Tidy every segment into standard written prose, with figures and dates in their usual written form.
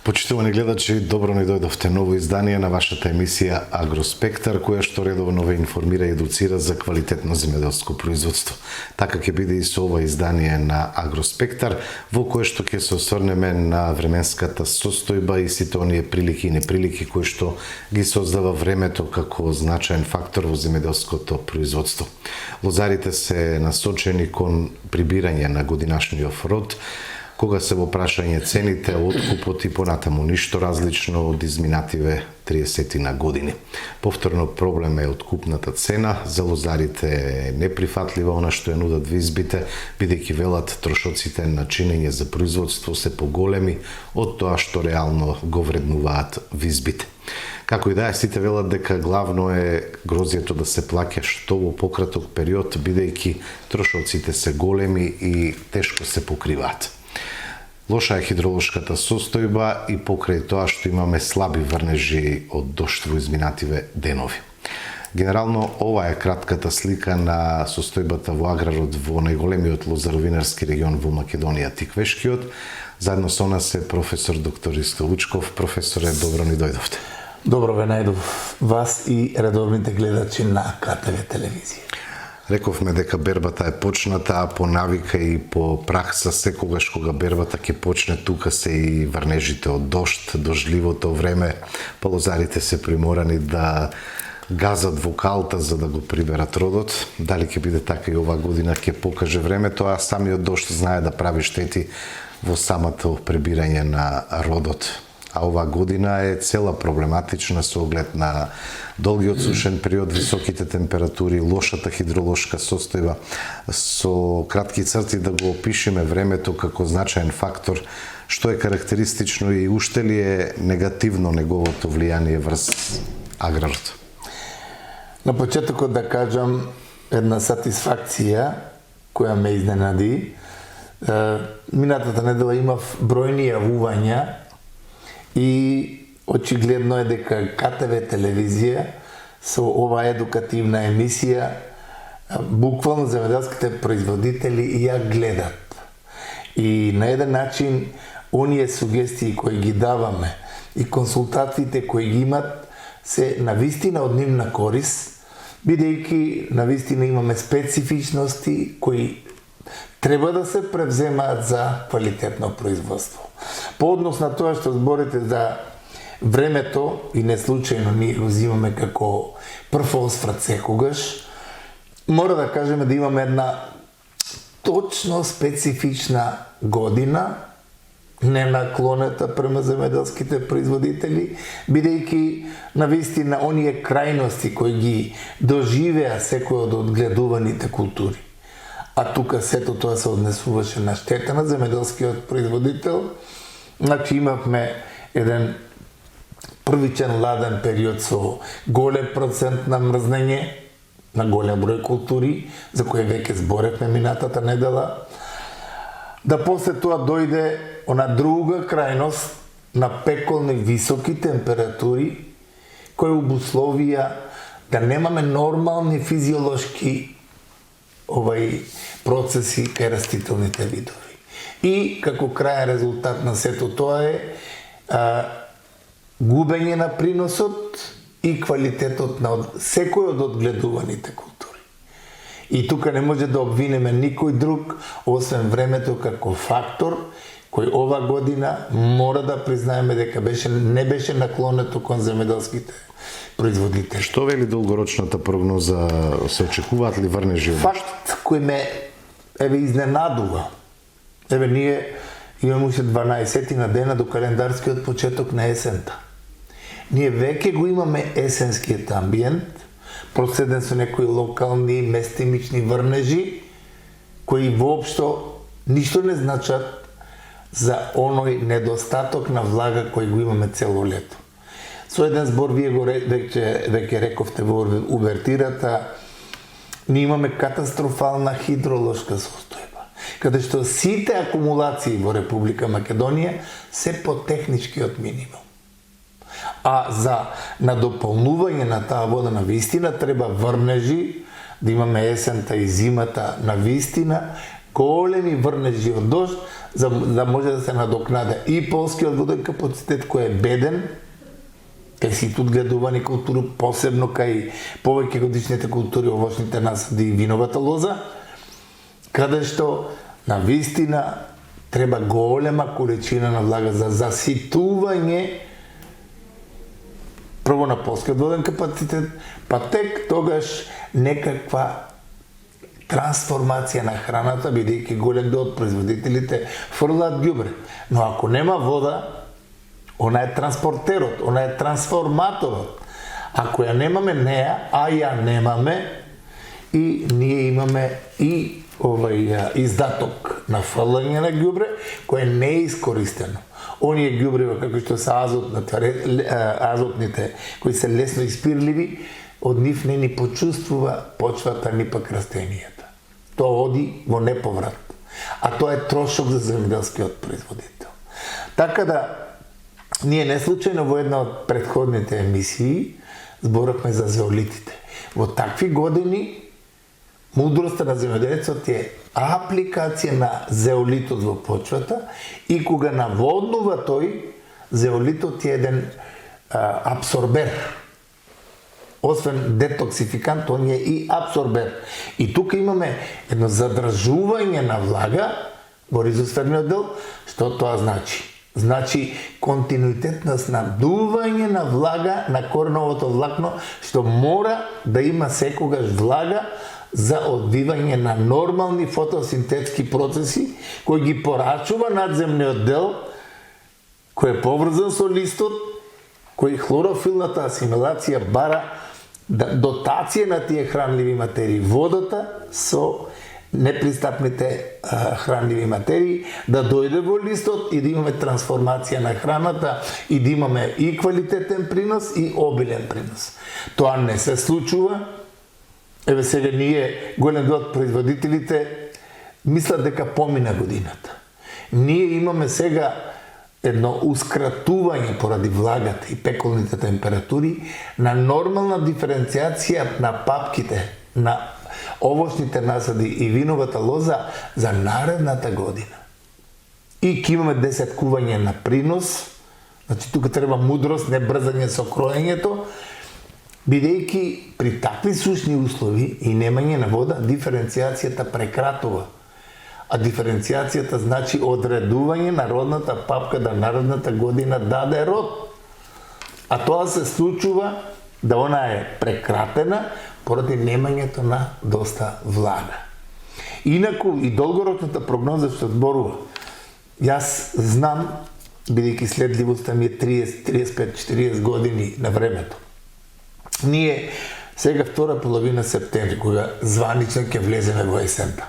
Почитувани гледачи, добро ни дојдовте ново издание на вашата емисија Агроспектар, која што редовно ве информира и едуцира за квалитетно земјоделско производство. Така ќе биде и со ова издание на Агроспектар, во кое што ќе се осврнеме на временската состојба и сите оние прилики и неприлики кои што ги создава времето како значаен фактор во земјоделското производство. Лозарите се насочени кон прибирање на годинашниот род, кога се во прашање цените, откупот и понатаму ништо различно од изминативе 30 на години. Повторно проблем е откупната цена, за лозарите е неприфатлива она што ја нудат визбите, бидејќи велат трошоците на чинење за производство се поголеми од тоа што реално го вреднуваат визбите. Како и да е, сите велат дека главно е грозието да се плаќа што во пократок период, бидејќи трошоците се големи и тешко се покриваат. Лоша е хидролошката состојба и покрај тоа што имаме слаби врнежи од дожд во изминативе денови. Генерално, ова е кратката слика на состојбата во аграрот во најголемиот лозаровинарски регион во Македонија, Тиквешкиот. Заедно со нас е професор доктор Ристо Лучков. Професоре, добро ни дојдовте. Добро ве најдов вас и редовните гледачи на КТВ телевизија. Рековме дека бербата е почната, а по навика и по пракса секогаш кога бербата ќе почне, тука се и врнежите од дожд, дождливото време, па лозарите се приморани да газат во калта за да го приберат родот. Дали ќе биде така и ова година ќе покаже времето, а самиот дожд знае да прави штети во самото прибирање на родот. А ова година е цела проблематична со оглед на долгиот сушен период, високите температури, лошата хидролошка состојба. Со кратки црти да го опишеме времето како значаен фактор, што е карактеристично и уште ли е негативно неговото влијание врз аграрот? На почетокот да кажам една сатисфакција која ме изненади. Минатата недела имав бројни јавувања и очигледно е дека КТВ телевизија со оваа едукативна емисија буквално земјоделските производители ја гледат. И на еден начин оние сугестии кои ги даваме и консултациите кои ги имат се навистина од нивна корис, бидејќи навистина имаме специфичности кои треба да се превземаат за квалитетно производство. По однос на тоа што зборите за времето, и не случајно ние го взимаме како прв осврт секогаш, мора да кажеме да имаме една точно специфична година, не наклонета према земјоделските производители, бидејќи навистина оние крајности кои ги доживеа секој од одгледуваните култури. А тука сето тоа се однесуваше на штета на земјоделскиот производител. Значи имавме еден првичен ладен период со голем процент на мрзнење на голем број култури, за кои веќе зборевме минатата недела. Да после тоа дојде она друга крајност на пеколни високи температури кои обусловија да немаме нормални физиолошки процеси кај растителните видови. И како крајен резултат на сето тоа е губење на приносот и квалитетот на секој од одгледуваните култури. И тука не може да обвинеме никој друг, освен времето како фактор, кој ова година мора да признаеме дека не беше наклонето кон земјоделските производители. Што вели долгорочната прогноза? Се очекуваат ли врнежи? Факт кој ме изненадува. Ние имаме уште 12 на дена до календарскиот почеток на есента. Ние веќе го имаме есенскиот амбиент, проследен со некои локални местимични врнежи, кои воопшто ништо не значат за оној недостаток на влага кој го имаме цело лето. Со еден збор вие го веќе рековте во увертирата, ние имаме катастрофална хидролошка состојба, каде што сите акумулации во Република Македонија се по техничкиот минимум. А за надополнување на таа вода на вистина треба врнежи, да имаме есента и зимата на вистина големи врнежи од дожд, за да може да се надокнаде и полскиот воден капацитет кој е беден, кај сите одгледувани култури, посебно кај повеќе годишните култури, овошните насади и виновата лоза, каде што на вистина треба голема количина на влага за заситување прво на полскиот воден капацитет, па тек тогаш некаква трансформација на храната, бидејќи голем дел од производителите фрлаат ѓубре. Но ако нема вода, она е транспортерот, она е трансформаторот. Ако ја немаме неа, а ја немаме, и ние имаме и издаток на фрлање на ѓубре, кое не е искористено. Оние ѓубрева како што се азотните, кои се лесно испирливи, од нив не ни почувствува почвата ни пак растенијата. Тоа оди во неповрат. А тоа е трошок за земјоделскиот производител. Така да, ние не случајно во една од претходните емисии зборавме за зеолитите. Во такви години мудроста на земјоделецот е апликација на зеолитот во почвата и кога наводнува тој, зеолитот е еден абсорбер. Освен детоксификант, он е и абсорбер. И тука имаме едно задржување на влага во ризосферниот дел. Што тоа значи? Значи континуитет на снабдување на влага на кореновото влакно, што мора да има секогаш влага за одвивање на нормални фотосинтетски процеси, кои ги порачува надземниот дел, кој е поврзан со листот, кој хлорофилната асимилација бара дотација на тие хранливи материи, водата со непристапните хранливи материи, да дојде во листот и да имаме трансформација на храната и да имаме и квалитетен принос и обилен принос. Тоа не се случува. Еве сега ние, голем дел од производителите, мислат дека помина годината. Ние имаме сега едно ускратување поради влагата и пеколните температури на нормална диференцијација на папките, на овошните насади и виновата лоза за наредната година. И ќе имаме десеткување на принос, значи тука треба мудрост, не брзање со кроењето, бидејќи при такви сушни услови и немање на вода, диференцијацијата прекратува. А диференцијацијата значи одредување на родната папка да наредната година даде род. А тоа се случува да она е прекратена поради немањето на доста влага. Инаку и долгорочната прогноза што зборува, јас знам, бидејќи следливоста ми е 35-40 години на времето. Ние сега втора половина септември, кога званично ќе влеземе во есента.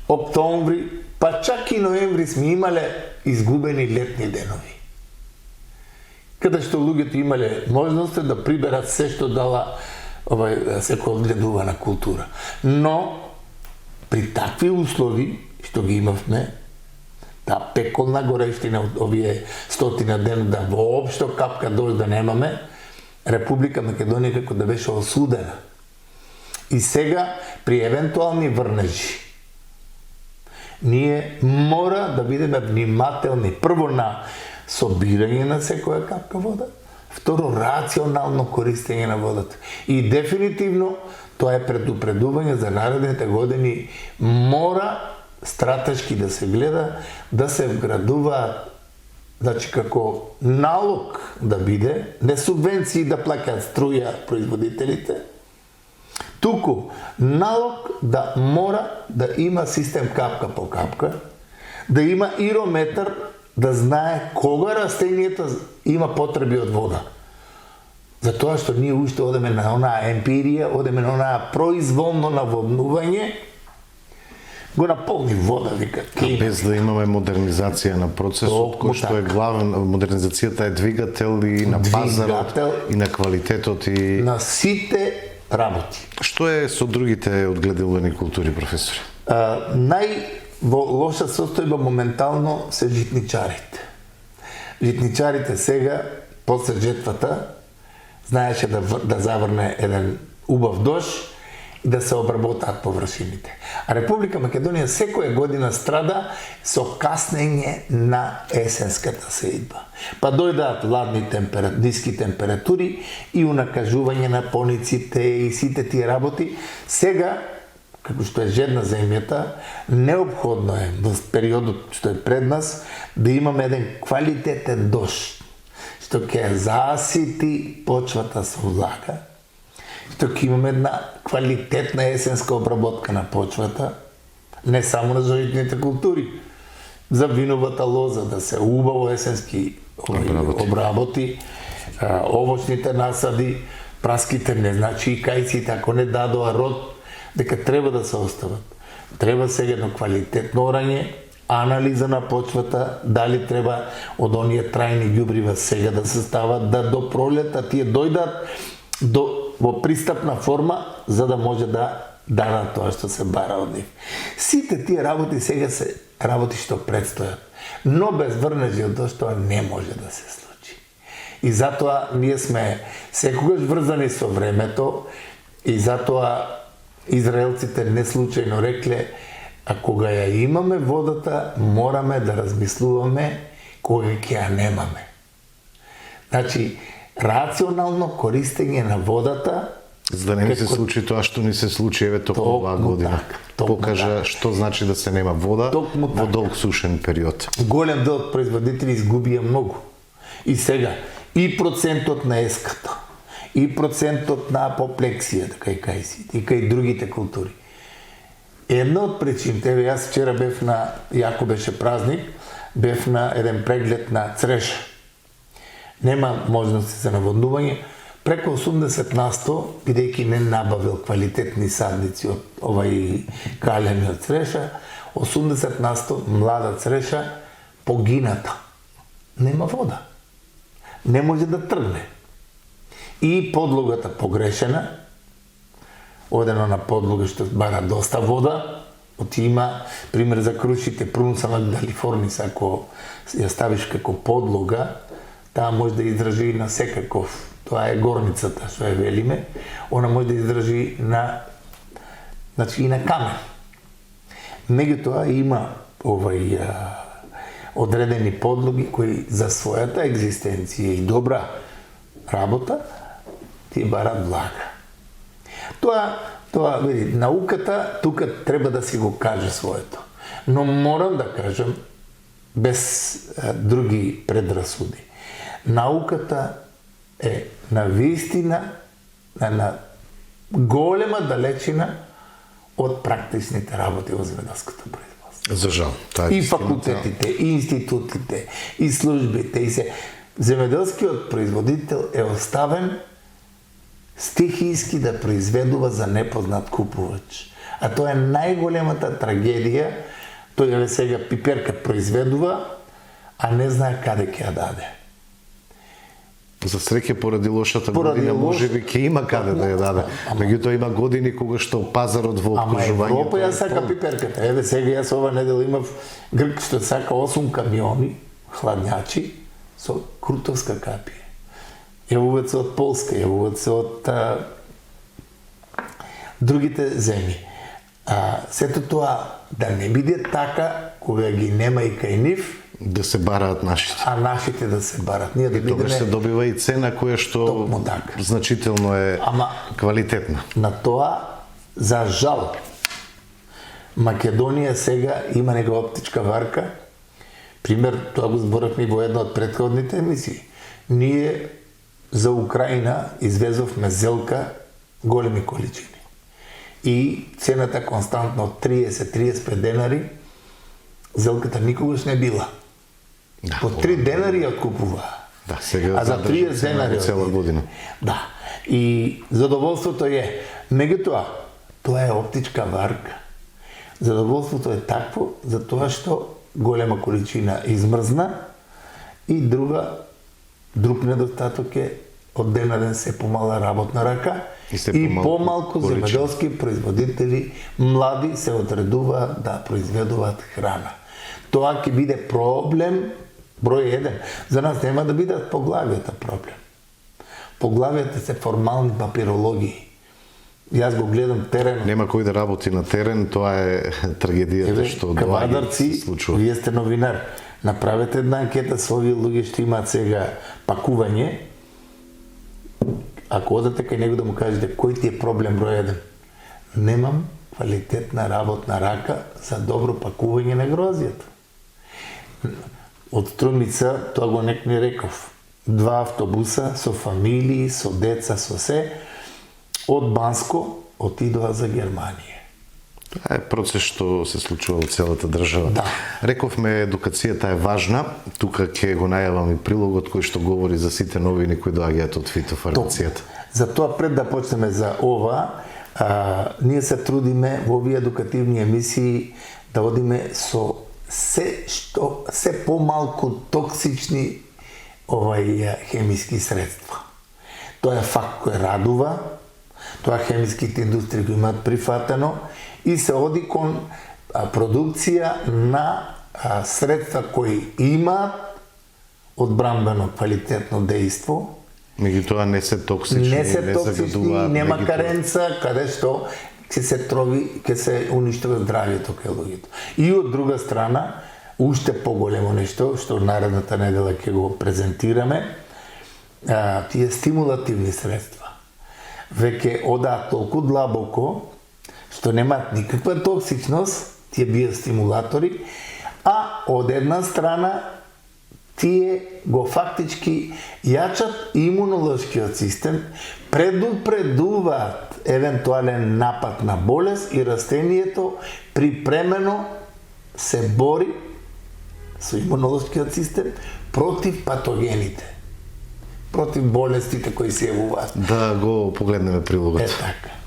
Октомври, па чак и ноември сме имале изгубени летни денови. Каде што луѓето имале можност да приберат се што дала секоја одгледувана култура. Но при такви услови што ги имавме, таа пеколна горештина од овие стотина дена, да воопшто капка дожд да немаме, Република Македонија како да беше осудена. И сега при евентуални врнежи ние мора да бидеме внимателни прво на собирање на секоја капка вода, второ рационално користење на водата. И дефинитивно тоа е предупредување за наредните години, мора стратешки да се гледа, да се вградуваат, значи како налог да биде, не субвенции да плаќаат струја производителите, туку налог да мора да има систем капка по капка, да има ирометар, да знае кога растението има потреби од вода. Затоа што ние уште одеме на онаа емпирија, одеме на онаа произволно наводнување, го наполни вода, вика. Без да имаме модернизација на процесот, кој што е главен, модернизацијата е двигател и на пазарот, и на квалитетот, и на сите работи. Што е со другите одгледувани култури, професор? Во лоша состојба моментално се житничарите. Житничарите сега, после жетвата, знаеше да заврне еден убав дожд и да се обработат површините. А Република Македонија секоја година страда со каснење на есенската сеидба. Па дојдаат ладни ниски температури и унакажување на пониците и сите тие работи. Сега, како што е жедна земјата, неопходно е во периодот што е пред нас да имаме еден квалитетен дожд, што ќе засити почвата со влага, што ќе имаме една квалитетна есенска обработка на почвата, не само на житните култури, за виновата лоза да се убаво есенски обработи, овочните насади, праските, не значи и кајците, ако не дадоа род, дека треба да се остават. Треба сега едно квалитетноорање, анализа на почвата, дали треба од оние трајни ѓубрива сега да се стават, да до пролета тие дојдат во пристапна форма, за да може да дадат тоа што се бара од нив. Сите тие работи сега се работи што предстојат, но без врнежи од тоа не може да се случи. И затоа ние сме секогаш врзани со времето и затоа израелците не случајно рекле, а кога ја имаме водата, мораме да размислуваме кога ќе ја немаме. Значи, рационално користење на водата, за да не ни се случи тоа што ни се случи еве токму оваа година. Покажа што значи да се нема вода во долг сушен период. Голем дел од производители изгубија многу. И сега, и процентот на еската, и процентот на апоплексија, така и кајсите, и кај другите култури. Една од причините, јас вчера бев на, јако беше празник, бев на еден преглед на цреша. Нема можности за наводнување, преку 80%, бидејќи не набавил квалитетни садници од овај калени од цреша, 80% млада цреша погината. Нема вода. Не може да тргне. И подлогата погрешена, одено на подлога што бара доста вода, има пример за крушите Прунсала галифорнис, ако ја ставиш како подлога, таа може да издржи на секаков. Тоа е горницата што ја велиме, она може да издржи на, значи и на камен. Меѓутоа има одредени подлоги кои за својата екзистенција и добра работа ти барат влага. Тоа види, науката тука треба да си го каже своето. Но морам да кажам без други предрасуди. Науката е на вистина на голема далечина од практичните работи во земјоделското производство. За жал. И факултетите, и институтите, и службите, и се. Земјоделскиот производител е оставен стихијски да произведува за непознат купувач. А тоа е најголемата трагедија. Тој сега пиперка произведува, а не знае каде ќе ја даде. За среќа поради лошата година можеби ќе има каде да ја даде. Меѓутоа има години кога што пазарот во окружувањето. Ама Европа ја сака пиперката. Еве сега јас ова недела имав грк што сака 8 камиони хладњачи со крутовска капија. Јавуваат се од Полска, јавуваат се од другите земји. Сето тоа да не биде така кога ги нема и кај нив, да се бараат нашите. А нашите да се барат. Ние да бидеме... Тогаш се добива и цена која што значително е квалитетна. На тоа, за жал, Македонија сега има нега оптичка варка. Пример, тоа го зборавме во една од претходните емисии. Ние за Украина извезовме зелка големи количини. И цената константно од 30-35 денари, зелката никогаш не била. Да, по 3 денари ја откупува. Да, сега а за 30 денари цела година. Да. И задоволството е, меѓутоа, тоа е оптичка варка. Задоволството е такво за тоа што голема количина измрзна и друг недостаток е од ден на ден се помала работна рака и помалку земјоделски производители млади се одредуваат да произведуваат храна. Тоа ќе биде проблем број 1. За нас нема да бидат поглавијата проблем. Поглавијата се формални папирологии. Јас го гледам терено. Нема кој да работи на терен, тоа е трагедијата што доаѓа се случува. Вие сте новинар. Направете една анкета со овие луѓе што имаат сега пакување. Ако одете кај него да му кажете кој ти е проблем број 1, немам квалитетна работна рака за добро пакување на грозијата. Од Струмица, тоа го некој реков, 2 автобуса со фамилии, со деца, со се, од Банско отидоа за Германија. Тоа е процес што се случува во целата држава. Да. Рековме, едукацијата е важна. Тука ќе го најавам и прилогот кој што говори за сите новини кои доаѓаат од фитофармацијата. Затоа пред да почнеме за ова, ние се трудиме во овие едукативни емисии да одиме со се помалку токсични хемиски средства. Тоа е факт кој радува, тоа хемиските индустрии го имаат прифатено и се оди кон продукција на средства кои имаат одбранбено квалитетно дејство. Меѓутоа не се токсични, не се токсични, загадуваат, нема каренца, каде што ќе се трови, ќе се уништува здравјето кај луѓето. И од друга страна, уште поголемо нешто, што наредната недела ќе го презентираме, тие стимулативни средства. Веќе одаат толку длабоко, што немаат никаква токсичност, тие биостимулатори, а од една страна тие го фактички јачат имунолошкиот систем, предупредуваат евентуален напад на болест и растението припремено се бори со имунолошкиот систем против патогените, против болестите кои се јавуваат. Да го погледнеме прилогот. Е така.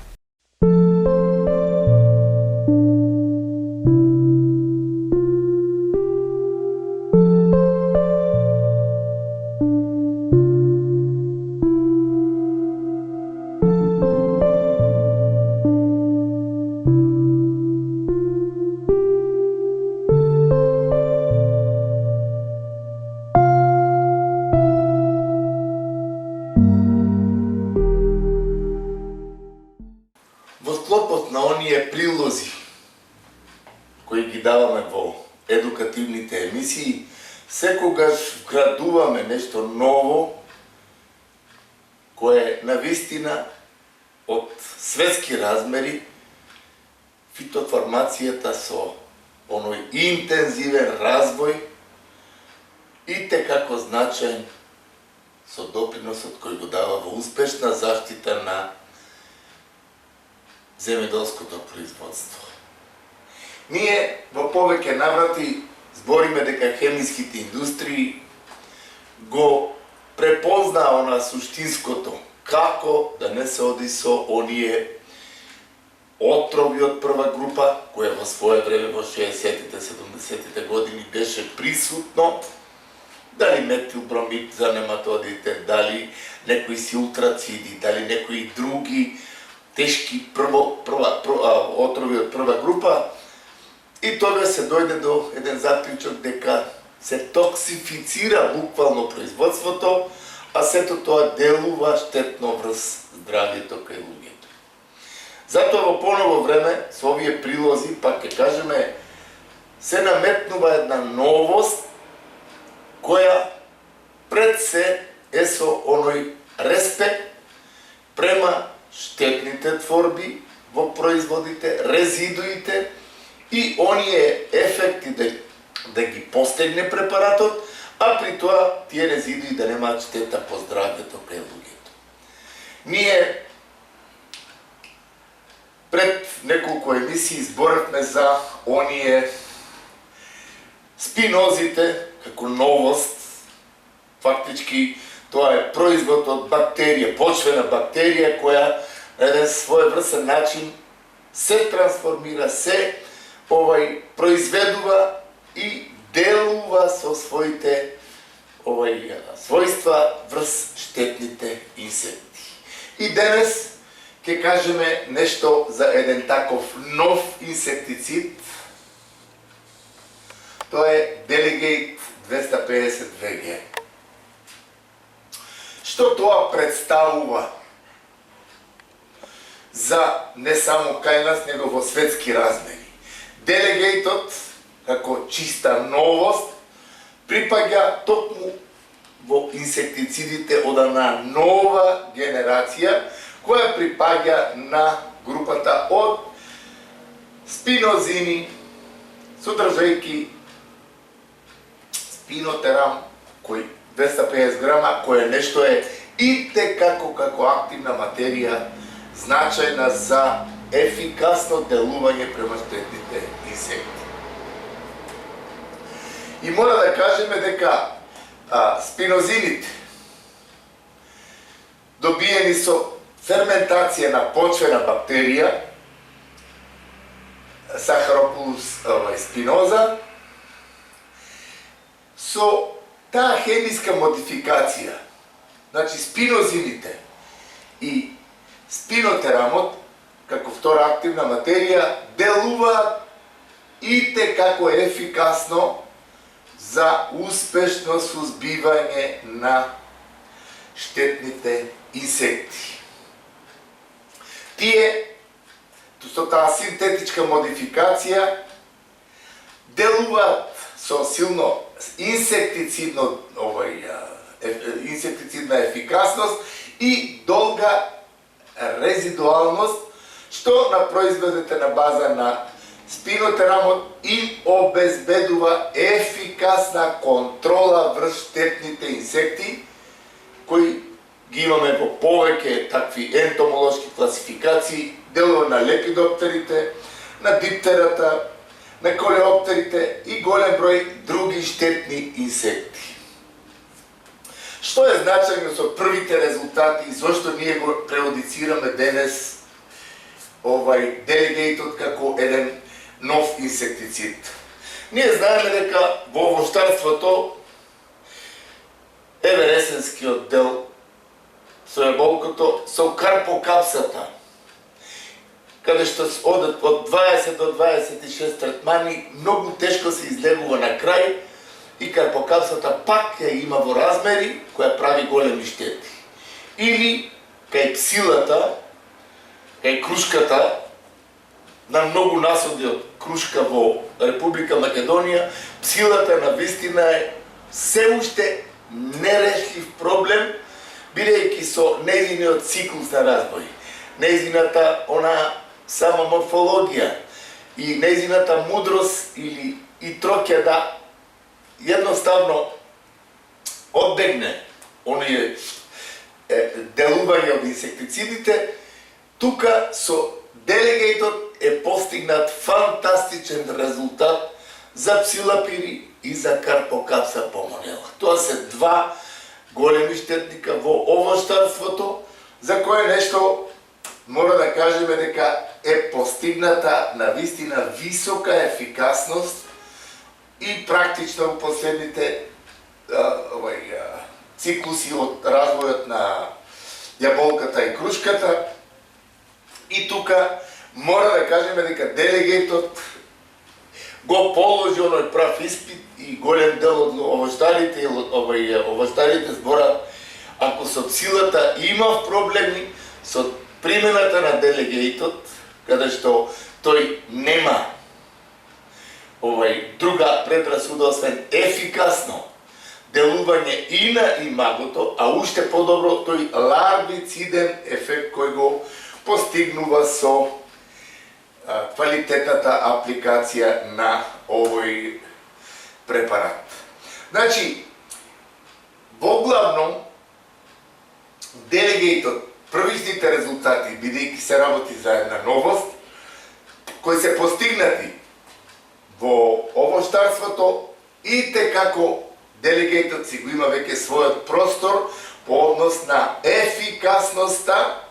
Во склопот на оние прилози кои ги даваме во едукативните емисии, секогаш вградуваме нешто ново кое навистина од светски размери. Фитофармацијата со оној интензивен развој и те како значаен со доприносот кој го дава во успешна заштита на земјоделското производство. Ние во повеќе наврати збориме дека хемиските индустрии го препознаа на суштинското, како да не се оди со оние отрови од прва група, која во свое време во 60-те, 70-те години беше присутно, дали метилбромид за нематодите, дали некои силтрациди, дали некои други тешки отрови од прва група, и тога се дојде до еден заклучок дека се токсифицира буквално производството, а сето тоа делува штетно врз здравјето кај луѓето. Затоа во поново време со овие прилози, пак ќе кажеме, се наметнува една новост која пред се е со оној респект према штетните творби во производите, резидуите и оние ефекти да ги постигне препаратот, а при тоа тие резидуи да немаат штета по здравјето кај луѓето. Ние пред неколку емисии зборавме за оние спинозите како новост. Фактички тоа е производ од бактерија, почвена бактерија која на еден своеврсен начин се трансформира, се произведува и делува со своите својства врз штетните инсекти. И денес ќе кажеме нешто за еден таков нов инсектицид. Тоа е Delegate 250 VG. Што тоа представува за не само кај нас, него во светски размери. Делегейтот, како чиста новост, припаѓа токму во инсектицидите од една нова генерација, која припаѓа на групата од спинозини, содржајки спинотерам, кој 250 грама, кој нешто е итекако како активна материја, значајна за ефикасно делување према штетните инсекти. И мора да кажеме дека спинозините, добиени со ферментација на почвена бактерија, Сахаропулус спиноза, со таа хемиска модификација, значи спинозините и спинотерамот, како втора активна материја, делуваат итекако ефикасно за успешно сузбивање на штетните инсекти. Тие, со таа синтетичка модификација, делуваат со силно инсектицидна ефикасност и долга резидуалност, што на производите на база на спинотерамот им обезбедува ефикасна контрола врз штетните инсекти, кои ги имаме во повеќе такви ентомолошки класификации, делува на лепидоптерите, на диптерата, на колеоптерите и голем број други штетни инсекти. Што е значајно со првите резултати и зошто ние го преодицираме денес делегейтот како еден нов инсектицид? Ние знаеме дека во овоштарството евересенскиот дел со еболкото, со карпокапсата, каде што одат од 20 до 26 третмани, многу тешко се излегува на крај и карпокапсата пак ја има во размери која прави големи штети. Или кај псилата, кај крушката, на многу насоди од крушка во Република Македонија, псилата на вистина е се уште нерешлив проблем, бидејќи со нејзиниот циклус на развој, нејзината она сама морфологија и нејзината мудрост или и троќа да едноставно одбегне оние делување од инсектицидите, тука со делегейтот е постигнат фантастичен резултат за псилапири и за карпокапса помонела. Тоа се два големи штетника во овоштарството, за кое нешто мора да кажеме дека е постигната на вистина висока ефикасност и практично во последните циклуси од развојот на јаболката и крушката. И тука мора да кажеме дека делегейтот го положи оној прав испит и голем дел од овоштарите збора, ако со псилата имав проблеми, со примената на делегейтот, каде што тој нема друга предрасуда освен ефикасно делување и на имагото, а уште подобро тој ларвициден ефект кој го постигнува со квалитетната апликација на овој препарат. Значи, во главном, делегейтот, првичните резултати, бидејќи се работи за една новост, кои се постигнати во овоштарството, и текако делегейтот си го има веќе својот простор по однос на ефикасноста.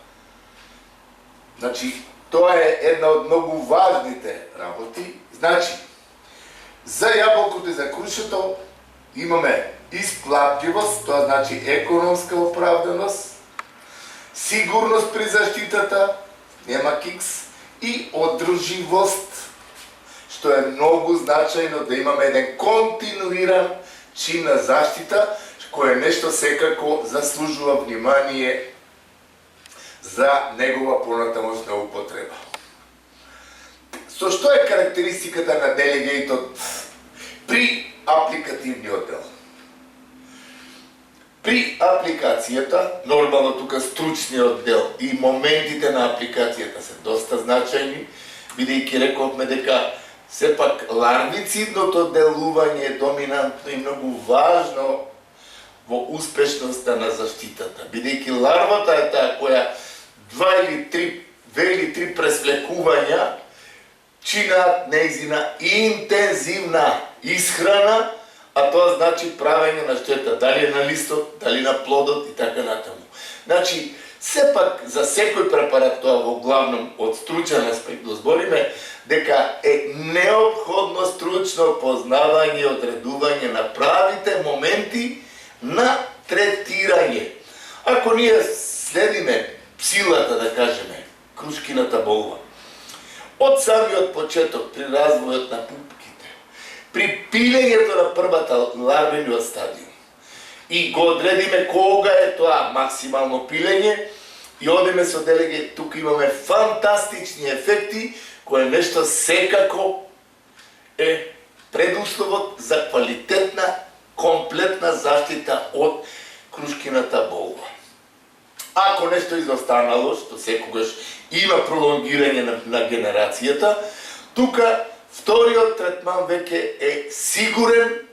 Значи, тоа е една од многу важните работи. Значи, за јаболкото и за крушето имаме исплатливост, тоа значи економска оправданост, сигурност при заштитата, нема кикс, и одржливост, што е многу значајно да имаме еден континуиран чин на заштита, кој е нешто секако заслужува внимание за негова понатамошна употреба. Со што е карактеристиката на делегейтот при апликативниот дел? При апликацијата, нормално тука стручниот дел и моментите на апликацијата се доста значајни, бидејќи рековме дека сепак ларвицидното делување е доминантно и многу важно во успешноста на заштитата, бидејќи ларвата е таа која две или три пресвлекувања чинаат нејзина интензивна исхрана, а тоа значи правење на штета, дали на листот, дали на плодот и така натаму. Значи, сепак за секој препарат, тоа во главном од стручен аспект го збориме, дека е неопходно стручно познавање и одредување на правите моменти на третирање. Ако ние следиме псилата, да кажеме, крушкината болва, од самиот почеток при развојот на пупките, при пилењето на првата ларвениот стадиум и го одредиме кога е тоа максимално пилење и одиме со делегейт, тука имаме фантастични ефекти, кое нешто секако е предусловот за квалитетна, комплетна заштита од крушкината болва. Ако нешто изостанало, што секогаш има пролонгирање на генерацијата, тука вториот третман веќе е сигурен,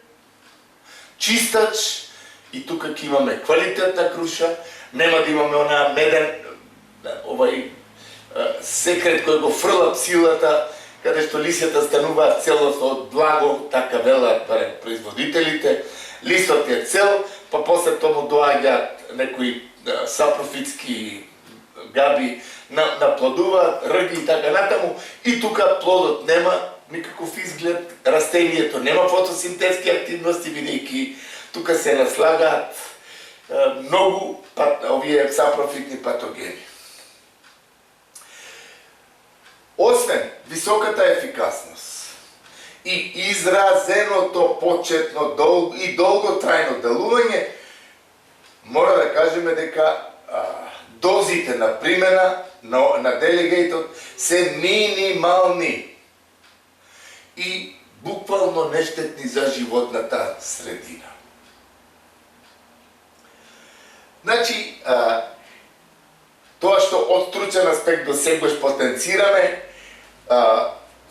чистач и тука ќе имаме квалитетна круша, нема да имаме онаа меден секрет кој го фрла псилата, каде што лисјата стануваат целосно од благо, така велат барем производителите, листот е цел, па после тому доаѓаат некои сапрофитски габи наплодуваат, рги и така натаму, и тука плодот нема никаков изглед, растението нема фотосинтетски активности, бидејќи тука се наслагаат многу овие сапрофитни патогени. Освен високата ефикасност и изразеното почетно и долготрајно делување, мора да кажеме дека дозите на примена на делегейтот се минимални и буквално нештетни за животната средина. Значи, тоа што од стручен аспект до сегаш потенцираме,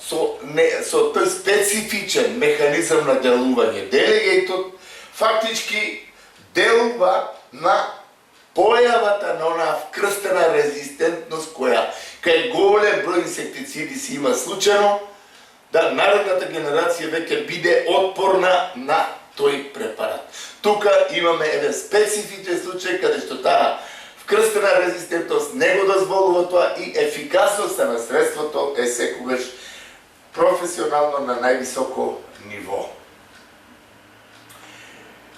со тој специфичен механизам на делување делегейтот, фактички делува на појавата на онаа вкрстена резистентност која кај голем број инсектициди си има случајно, да наредната генерација веќе биде отпорна на тој препарат. Тука имаме еден специфичен случај каде што таа вкрстена резистентност не го дозволува тоа и ефикасноста на средството е секогаш професионално на највисоко ниво.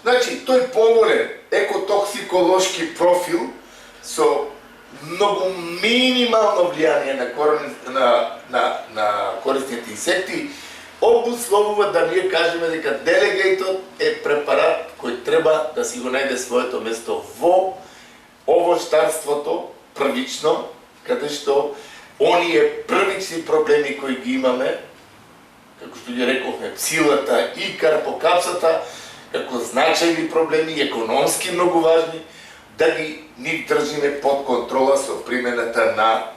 Значи, тој поголем екотоксиколошки профил со многу минимално влијание на корисните инсекти обусловува да ние кажеме дека делегейтот е препарат кој треба да си го најде своето место во овоштарството првично, каде што оние првични проблеми кои ги имаме, како што ги рековме, псилата и карпокапсата, како значајни проблеми, економски многу важни, да ги ни држиме под контрола со примената на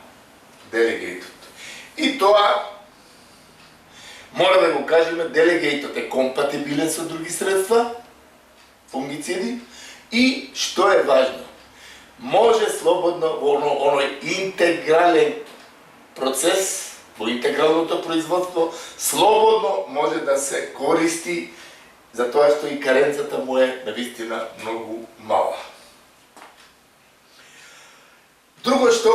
делегейтот. И тоа, мора да го кажеме, делегейтот е компатибилен со други средства, фунгициди, и што е важно, може слободно во оној интегрален процес, во интегралното производство, слободно може да се користи, затоа што и каренцата му е навистина многу мала. Друго што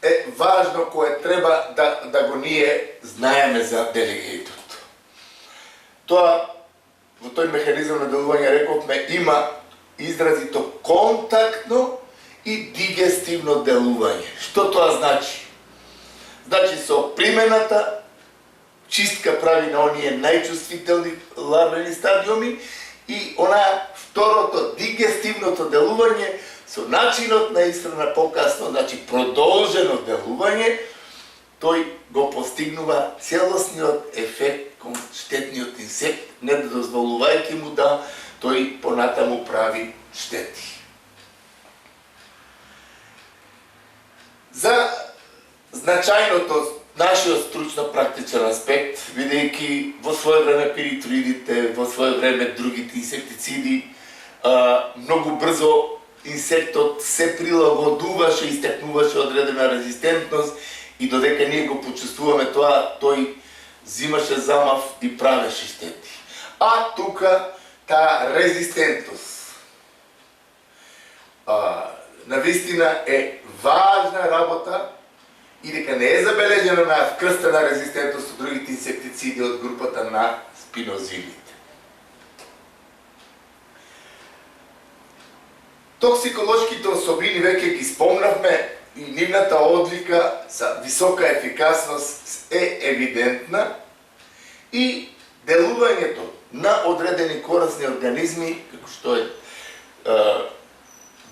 е важно, кое треба да го ние знаеме за делегейтот. Тоа, во тој механизам на делување, рековме, има изразито контактно и дигестивно делување. Што тоа значи? Значи, со примената, чистка прави на оние најчувствителни ларвени стадиуми и второто, дигестивното делување, со начинот на исхрана покасно, значи продолжено делување, тој го постигнува целосниот ефект кон штетниот инсект, не дозволувајќи му да тој понатаму прави штети. За значајното нашиот стручно-практичен аспект, бидејќи во свое време пиритроидите, во свое време другите инсектициди, многу брзо инсектот се прилагодуваше и стекнуваше одредена резистентност и додека ние го почувствуваме тоа, тој зимаше замав и правеше штети. А тука таа резистентност навистина е важна работа и дека не е забележена на вкрстена резистентност од другите инсектициди од групата на спинозидите. Токсиколошките особини веќе ги спомнавме и нивната одлика за висока ефикасност е евидентна и делувањето на одредени корисни организми, како што е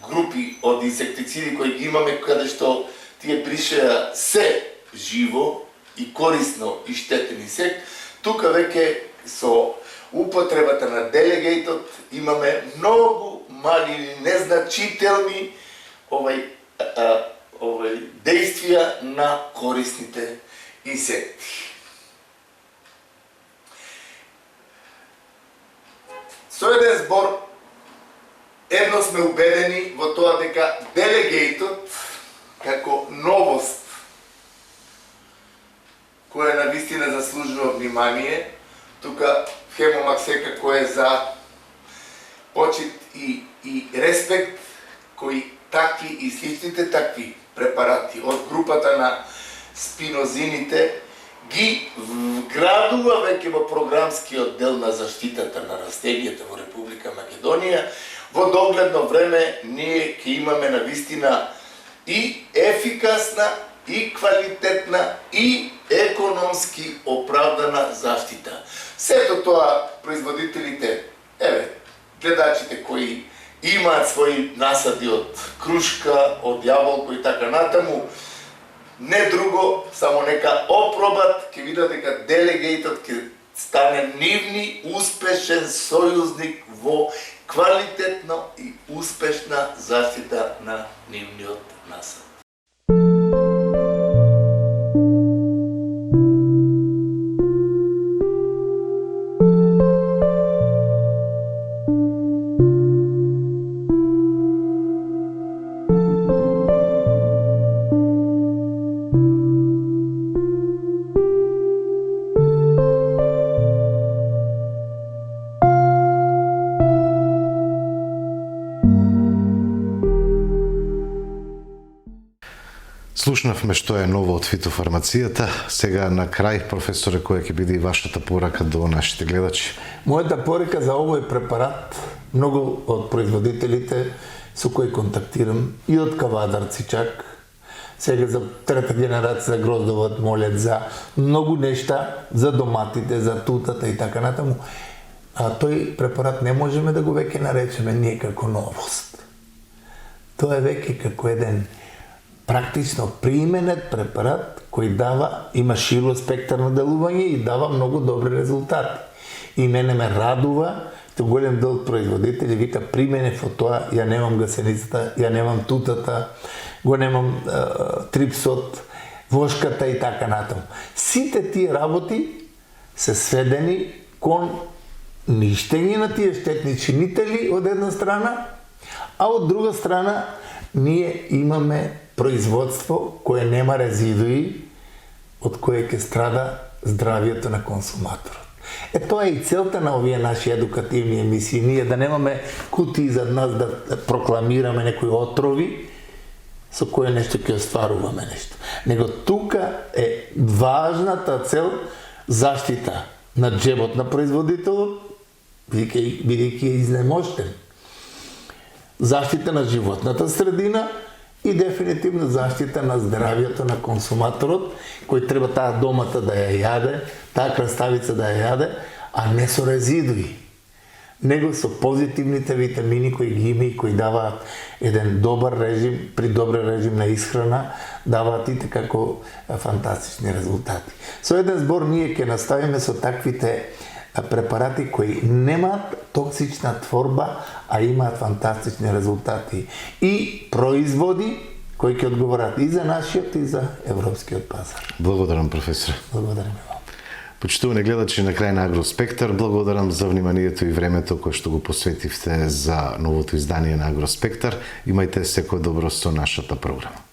групи од инсектициди кои ги имаме, каде што тие бришеа се живо и корисно и штетен инсект, тука веќе со употребата на делегейтот имаме многу мали или незначителни действија на корисните инсекти. Со еден збор, едно сме убедени во тоа дека делегейтот како новост која навистина заслужува внимание, тука Хемомак секако е за почит и респект кои такви и сличните такви препарати од групата на спинозините ги вградува веќе во програмскиот дел на заштитата на растенијата во Република Македонија. Во догледно време ние ќе имаме навистина и ефикасна, и квалитетна, и економски оправдана заштита. Сето тоа производителите, гледачите кои имаат своји насади од крушка, од јаболко и така натаму, не друго, само нека опробат, ќе видат дека делегейтот ќе стане нивни успешен сојузник во квалитетно и успешна заштита на нивниот насад. Слушнавме што е ново од фитофармацијата. Сега на крај, професоре, која ќе биде и вашата порака до нашите гледачи? Мојата порека за овој препарат, многу од производителите со кои контактирам и од кавадарци чак, сега за трета генерација гроздовот молят за многу нешта, за доматите, за тутата и така натаму. А тој препарат не можеме да го веќе наречеме ние како новост. Тоа е веќе како еден практично применет препарат кој има широок спектар на делување и дава многу добри резултати. И мене ме радува, што голем дел од производители вика применев од тоа, ја немам гасеницата, ја немам тутата, го немам трипсот, вошката и така натаму. Сите тие работи се сведени кон ништење на тие штетни чинители од една страна, а од друга страна ние имаме производство кое нема резидуи од кое ќе страда здравието на консуматорот. Тоа е и целта на овие наши едукативни емисии, ние да немаме кутии зад нас да прокламираме некои отрови со кое нешто ќе остваруваме нешто. Него тука е важната цел заштита на джебот на производителот, бидејќи е изнемоштен. Заштита на животната средина и дефинитивно заштита на здравието на консуматорот, кој треба таа домата да ја јаде, таа краставица да ја јаде, а не со резидуи. него со позитивните витамини кои ги има и кои даваат еден добар режим, при добар режим на исхрана, даваат и како фантастични резултати. Со еден збор ние ќе наставиме со таквите препарати кои немаат токсична творба, а имаат фантастични резултати и производи кои ќе одговорат и за нашиот и за европскиот пазар. Благодарам, професор. Благодарам и вам. Почитувани гледачи на крај на Агроспектар, благодарам за вниманието и времето кое што го посветивте за новото издание на Агроспектар. Имајте секој добро со нашата програма.